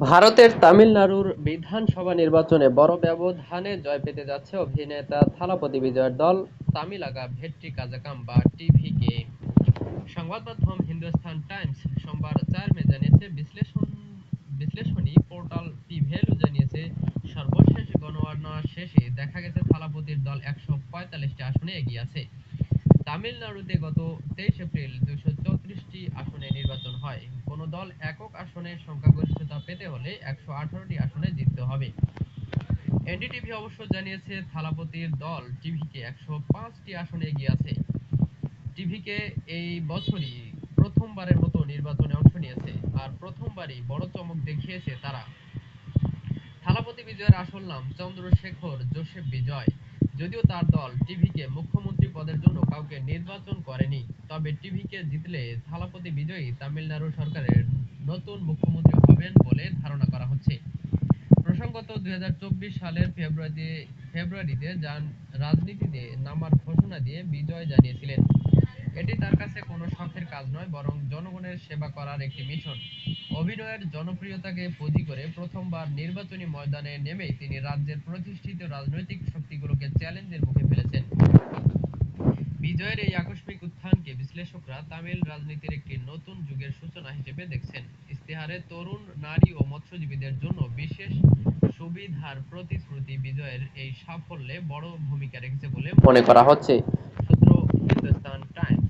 ভারতের তামিলনাড়ুর বিধানসভা নির্বাচনে বড় ব্যবধানে জয় পেতে যাচ্ছে অভিনেতা থালাপতি বিজয়ের দল তামিলাগা ভেট্রি কাজাকাম বা টিভিকে। সংবাদ মাধ্যম হিন্দুস্তান টাইমস সোমবার 4 মে জানিয়েছে, বিশ্লেষণী পোর্টাল পিভেলু জানিয়েছে, সর্বশেষ গণনা শেষে দেখা গেছে থালাপতির দল 145টি আসনে এগিয়ে আছে। তামিলনাড়ুতে গত 23 এপ্রিল 234টি আসনে নির্বাচন হয়। কোন দল একক আসনে সংখ্যাগরিষ্ঠতা পেতে হলে 118টি আসনে জিততে হবে। এনডিটিভি অবশ্য জানিয়েছে, থালাপতির দল টিভিকে 105টি আসনে এগিয়ে আছে। টিভিকে এই বছরই প্রথমবারের মতো নির্বাচনে অংশ নিয়েছে, আর প্রথমবারই বড় চমক দেখিয়েছে তারা। থালাপতি বিজয়ের আসল নাম চন্দ্রশেখর জোসেফ বিজয়। যদিও তার দল টিভিকে মুখ্যমন্ত্রী পদের জন্য কাউকে নির্বাচন করেনি, তবে টিভিকে জিতলে থালাপতি বিজয়ী তামিলনাড়ু সরকারের নতুন মুখ্যমন্ত্রী হবেন বলে ধারণা করা হচ্ছে। প্রসঙ্গত, 2024 সালের ফেব্রুয়ারিতে রাজনীতিতে নামার ঘোষণা দিয়ে বিজয় জানিয়েছিলেন, এটি তার কাছে কোনো শখের কাজ নয়, বরং জনগণের সেবা করার একটি মিশন। অভিনয়ের জনপ্রিয়তাকে পুঁজি করে প্রথমবার নির্বাচনী ময়দানে নেমেই তিনি রাজ্যের প্রতিষ্ঠিত রাজনৈতিক শক্তিগুলোকে চ্যালেঞ্জের মুখে ফেলেছেন। বিজয়ের এই আকস্মিক উত্থানকে বিশ্লেষকরা তামিল রাজনীতির একটি নতুন যুগের সূচনা হিসেবে দেখছেন। ইশতেহারে তরুণ, নারী ও মৎস্যজীবীদের জন্য বিশেষ সুবিধার প্রতিশ্রুতি বিজয়ের এই সাফল্যে বড় ভূমিকা রেখেছে বলে মনে করা হচ্ছে। সূত্র হিন্দুস্তান টাইমস।